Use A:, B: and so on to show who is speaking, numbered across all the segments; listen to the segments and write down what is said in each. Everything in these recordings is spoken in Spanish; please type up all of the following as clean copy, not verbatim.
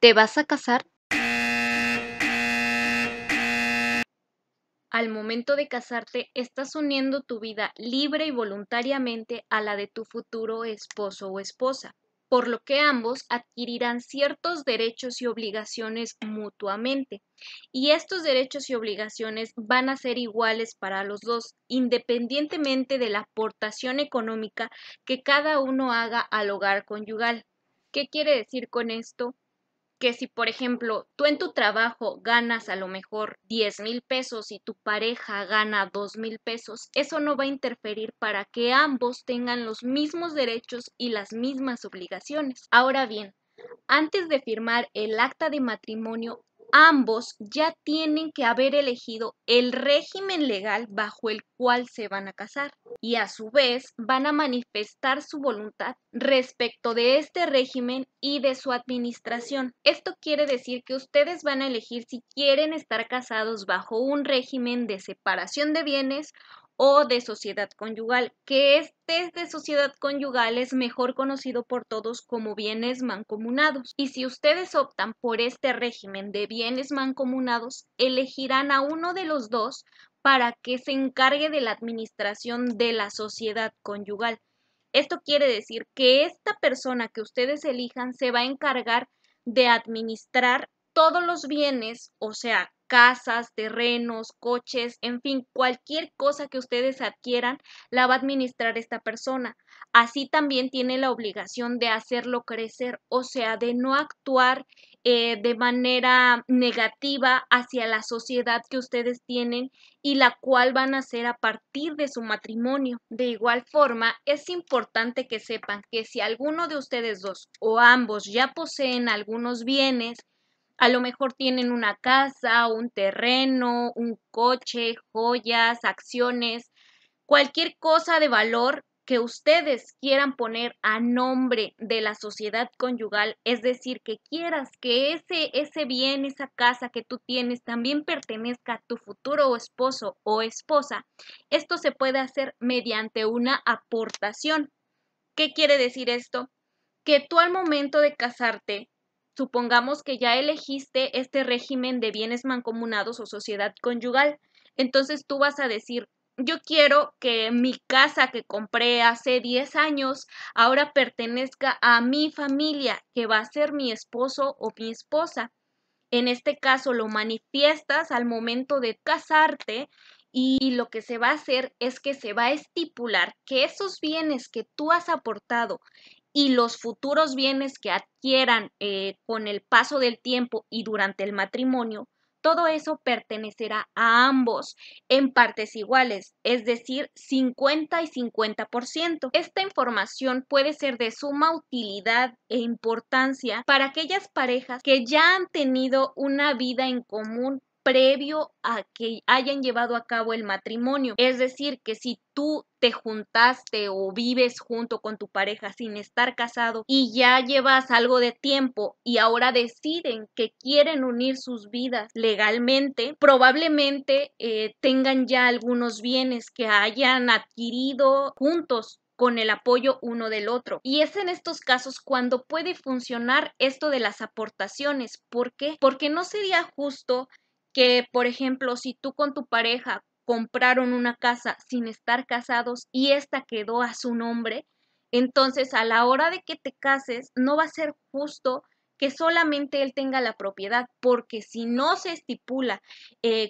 A: ¿Te vas a casar? Al momento de casarte, estás uniendo tu vida libre y voluntariamente a la de tu futuro esposo o esposa, por lo que ambos adquirirán ciertos derechos y obligaciones mutuamente. Y estos derechos y obligaciones van a ser iguales para los dos, independientemente de la aportación económica que cada uno haga al hogar conyugal. ¿Qué quiere decir con esto? Que si, por ejemplo, tú en tu trabajo ganas a lo mejor 10,000 pesos y tu pareja gana 2,000 pesos, eso no va a interferir para que ambos tengan los mismos derechos y las mismas obligaciones. Ahora bien, antes de firmar el acta de matrimonio, ambos ya tienen que haber elegido el régimen legal bajo el cual se van a casar y a su vez van a manifestar su voluntad respecto de este régimen y de su administración. Esto quiere decir que ustedes van a elegir si quieren estar casados bajo un régimen de separación de bienes o de sociedad conyugal, que este de sociedad conyugal es mejor conocido por todos como bienes mancomunados. Y si ustedes optan por este régimen de bienes mancomunados, elegirán a uno de los dos para que se encargue de la administración de la sociedad conyugal. Esto quiere decir que esta persona que ustedes elijan se va a encargar de administrar todos los bienes, o sea, casas, terrenos, coches, en fin, cualquier cosa que ustedes adquieran, la va a administrar esta persona. Así también tiene la obligación de hacerlo crecer, o sea, de no actuar de manera negativa hacia la sociedad que ustedes tienen y la cual van a hacer a partir de su matrimonio. De igual forma, es importante que sepan que si alguno de ustedes dos o ambos ya poseen algunos bienes, a lo mejor tienen una casa, un terreno, un coche, joyas, acciones, cualquier cosa de valor que ustedes quieran poner a nombre de la sociedad conyugal, es decir, que quieras que ese bien, esa casa que tú tienes también pertenezca a tu futuro esposo o esposa, esto se puede hacer mediante una aportación. ¿Qué quiere decir esto? Que tú al momento de casarte, supongamos que ya elegiste este régimen de bienes mancomunados o sociedad conyugal, entonces tú vas a decir, yo quiero que mi casa que compré hace 10 años ahora pertenezca a mi familia, que va a ser mi esposo o mi esposa. En este caso lo manifiestas al momento de casarte y lo que se va a hacer es que se va a estipular que esos bienes que tú has aportado y los futuros bienes que adquieran con el paso del tiempo y durante el matrimonio, todo eso pertenecerá a ambos en partes iguales, es decir, 50 y 50%. Esta información puede ser de suma utilidad e importancia para aquellas parejas que ya han tenido una vida en común previo a que hayan llevado a cabo el matrimonio. Es decir, que si tú te juntaste o vives junto con tu pareja sin estar casado y ya llevas algo de tiempo y ahora deciden que quieren unir sus vidas legalmente, probablemente tengan ya algunos bienes que hayan adquirido juntos con el apoyo uno del otro. Y es en estos casos cuando puede funcionar esto de las aportaciones. ¿Por qué? Porque no sería justo que, por ejemplo, si tú con tu pareja compraron una casa sin estar casados y esta quedó a su nombre, entonces a la hora de que te cases no va a ser justo que solamente él tenga la propiedad, porque si no se estipula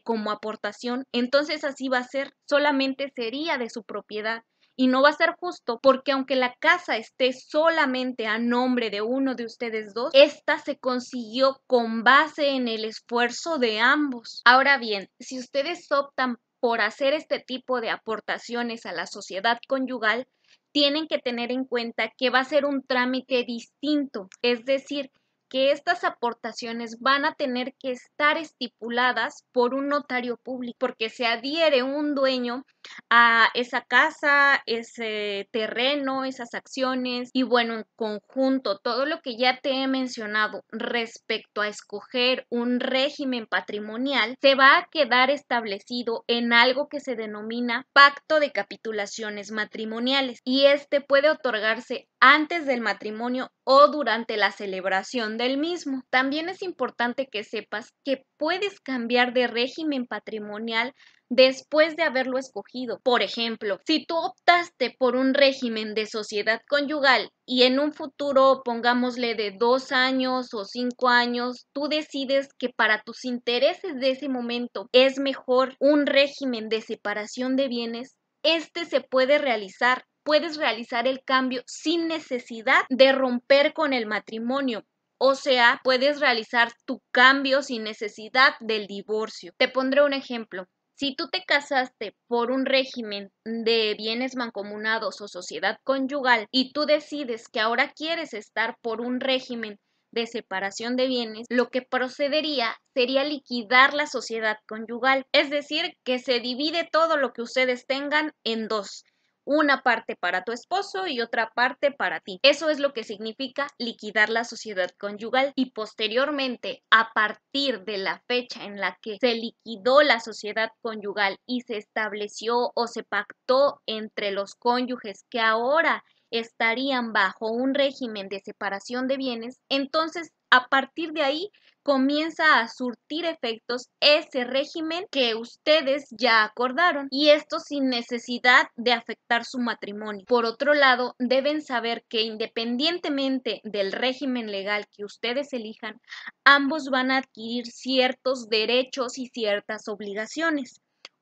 A: como aportación, entonces así va a ser, solamente sería de su propiedad. Y no va a ser justo porque aunque la casa esté solamente a nombre de uno de ustedes dos, esta se consiguió con base en el esfuerzo de ambos. Ahora bien, si ustedes optan por hacer este tipo de aportaciones a la sociedad conyugal, tienen que tener en cuenta que va a ser un trámite distinto, es decir, que estas aportaciones van a tener que estar estipuladas por un notario público, porque se adhiere un dueño a esa casa, ese terreno, esas acciones y bueno, en conjunto, todo lo que ya te he mencionado respecto a escoger un régimen patrimonial, se va a quedar establecido en algo que se denomina pacto de capitulaciones matrimoniales y este puede otorgarse antes del matrimonio o durante la celebración del mismo. También es importante que sepas que puedes cambiar de régimen patrimonial después de haberlo escogido. Por ejemplo, si tú optaste por un régimen de sociedad conyugal y en un futuro, pongámosle de 2 años o 5 años, tú decides que para tus intereses de ese momento es mejor un régimen de separación de bienes, este se puede realizar. Puedes realizar el cambio sin necesidad de romper con el matrimonio. O sea, puedes realizar tu cambio sin necesidad del divorcio. Te pondré un ejemplo. Si tú te casaste por un régimen de bienes mancomunados o sociedad conyugal y tú decides que ahora quieres estar por un régimen de separación de bienes, lo que procedería sería liquidar la sociedad conyugal, es decir, que se divide todo lo que ustedes tengan en dos. Una parte para tu esposo y otra parte para ti. Eso es lo que significa liquidar la sociedad conyugal y posteriormente, a partir de la fecha en la que se liquidó la sociedad conyugal y se estableció o se pactó entre los cónyuges que ahora estarían bajo un régimen de separación de bienes, entonces a partir de ahí comienza a surtir efectos ese régimen que ustedes ya acordaron y esto sin necesidad de afectar su matrimonio. Por otro lado, deben saber que independientemente del régimen legal que ustedes elijan, ambos van a adquirir ciertos derechos y ciertas obligaciones.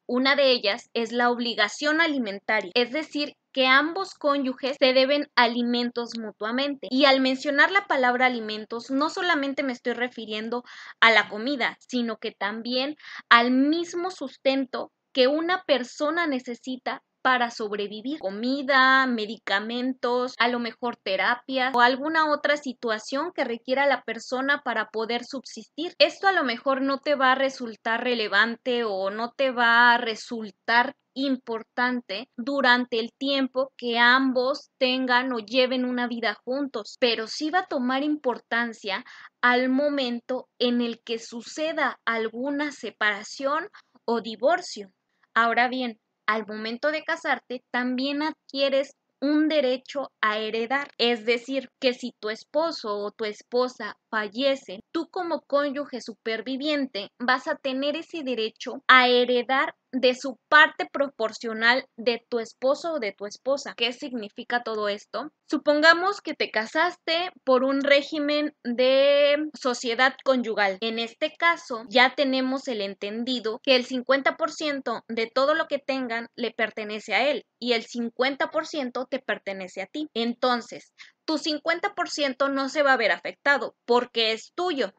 A: Una de ellas es la obligación alimentaria, es decir, que ambos cónyuges se deben alimentos mutuamente. Y al mencionar la palabra alimentos, no solamente me estoy refiriendo a la comida, sino que también al mismo sustento que una persona necesita para sobrevivir: comida, medicamentos, a lo mejor terapias o alguna otra situación que requiera la persona para poder subsistir. Esto a lo mejor no te va a resultar relevante o no te va a resultar importante durante el tiempo que ambos tengan o lleven una vida juntos, pero sí va a tomar importancia al momento en el que suceda alguna separación o divorcio. Ahora bien, al momento de casarte, también adquieres un derecho a heredar, es decir, que si tu esposo o tu esposa fallece, tú como cónyuge superviviente vas a tener ese derecho a heredar de su parte proporcional de tu esposo o de tu esposa. ¿Qué significa todo esto? Supongamos que te casaste por un régimen de sociedad conyugal. En este caso, ya tenemos el entendido que el 50% de todo lo que tengan le pertenece a él y el 50% te pertenece a ti. Entonces, tu 50% no se va a ver afectado porque es tuyo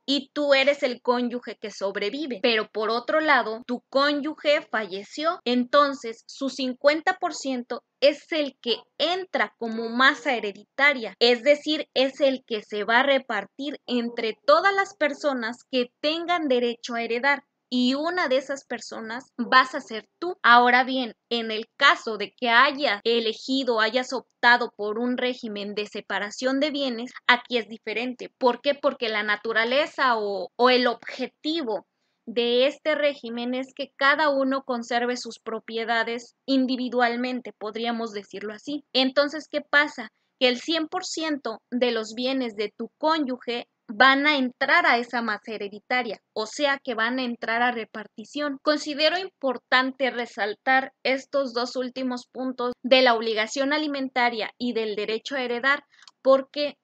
A: y tú eres el cónyuge que sobrevive. Pero por otro lado, tu cónyuge falleció, entonces su 50% es el que entra como masa hereditaria, es decir, es el que se va a repartir entre todas las personas que tengan derecho a heredar. Y una de esas personas vas a ser tú. Ahora bien, en el caso de que hayas elegido, hayas optado por un régimen de separación de bienes, aquí es diferente. ¿Por qué? Porque la naturaleza o el objetivo de este régimen es que cada uno conserve sus propiedades individualmente, podríamos decirlo así. Entonces, ¿qué pasa? Que el 100% de los bienes de tu cónyuge van a entrar a esa masa hereditaria, o sea que van a entrar a repartición. Considero importante resaltar estos dos últimos puntos de la obligación alimentaria y del derecho a heredar, porque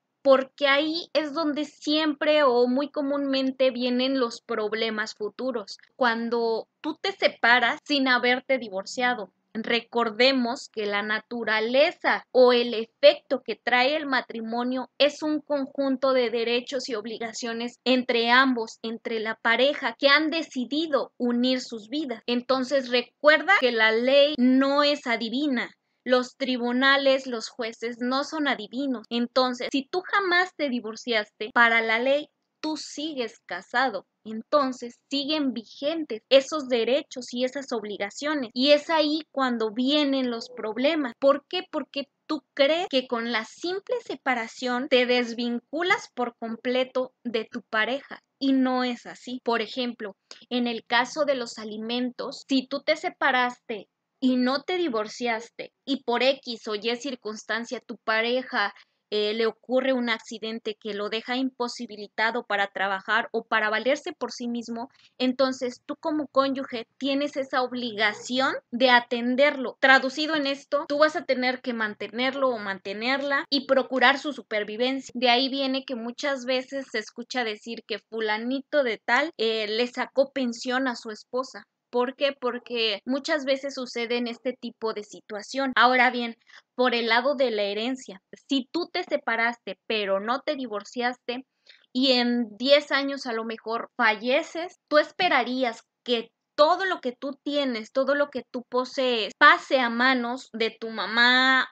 A: ahí es donde siempre o muy comúnmente vienen los problemas futuros. Cuando tú te separas sin haberte divorciado, recordemos que la naturaleza o el efecto que trae el matrimonio es un conjunto de derechos y obligaciones entre ambos, entre la pareja que han decidido unir sus vidas. Entonces recuerda que la ley no es adivina. Los tribunales, los jueces no son adivinos. Entonces, si tú jamás te divorciaste, para la ley tú sigues casado. Entonces siguen vigentes esos derechos y esas obligaciones. Y es ahí cuando vienen los problemas. ¿Por qué? Porque tú crees que con la simple separación te desvinculas por completo de tu pareja. Y no es así. Por ejemplo, en el caso de los alimentos, si tú te separaste y no te divorciaste y por X o Y circunstancia tu pareja le ocurre un accidente que lo deja imposibilitado para trabajar o para valerse por sí mismo, entonces tú como cónyuge tienes esa obligación de atenderlo. Traducido en esto, tú vas a tener que mantenerlo o mantenerla y procurar su supervivencia. De ahí viene que muchas veces se escucha decir que fulanito de tal le sacó pensión a su esposa. ¿Por qué? Porque muchas veces sucede en este tipo de situación. Ahora bien, por el lado de la herencia, si tú te separaste pero no te divorciaste y en 10 años a lo mejor falleces, tú esperarías que todo lo que tú tienes, todo lo que tú posees, pase a manos de tu mamá,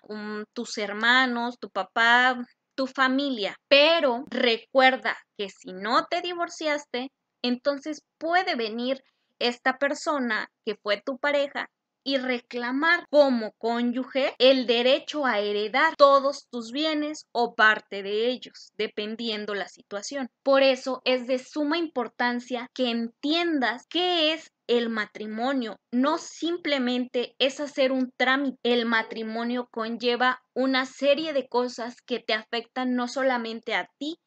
A: tus hermanos, tu papá, tu familia. Pero recuerda que si no te divorciaste, entonces puede venir esta persona que fue tu pareja y reclamar como cónyuge el derecho a heredar todos tus bienes o parte de ellos, dependiendo la situación. Por eso es de suma importancia que entiendas qué es el matrimonio. No simplemente es hacer un trámite. El matrimonio conlleva una serie de cosas que te afectan no solamente a ti,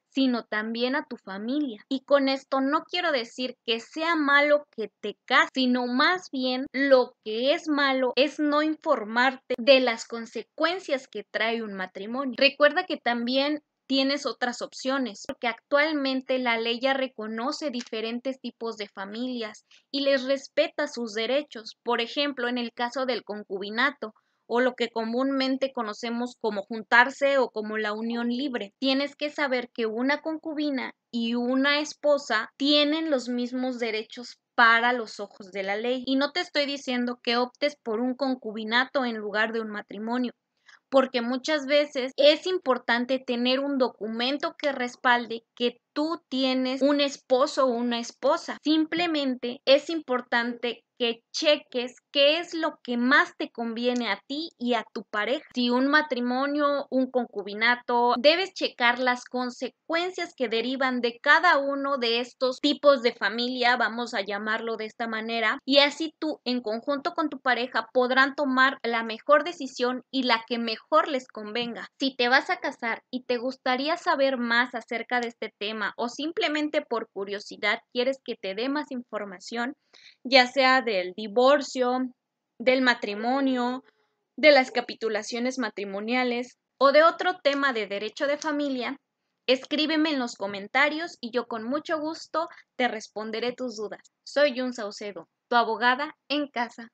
A: sino también a tu familia. Y con esto no quiero decir que sea malo que te cases, sino más bien lo que es malo es no informarte de las consecuencias que trae un matrimonio. Recuerda que también tienes otras opciones, porque actualmente la ley ya reconoce diferentes tipos de familias y les respeta sus derechos. Por ejemplo, en el caso del concubinato, o lo que comúnmente conocemos como juntarse o como la unión libre. Tienes que saber que una concubina y una esposa tienen los mismos derechos para los ojos de la ley. Y no te estoy diciendo que optes por un concubinato en lugar de un matrimonio, porque muchas veces es importante tener un documento que respalde que tú tienes un esposo o una esposa. Simplemente es importante que cheques qué es lo que más te conviene a ti y a tu pareja. Si un matrimonio, un concubinato, debes checar las consecuencias que derivan de cada uno de estos tipos de familia, vamos a llamarlo de esta manera, y así tú en conjunto con tu pareja podrán tomar la mejor decisión y la que mejor les convenga. Si te vas a casar y te gustaría saber más acerca de este tema o simplemente por curiosidad quieres que te dé más información, ya sea del divorcio, del matrimonio, de las capitulaciones matrimoniales o de otro tema de derecho de familia, escríbeme en los comentarios y yo con mucho gusto te responderé tus dudas. Soy Yun Saucedo, tu abogada en casa.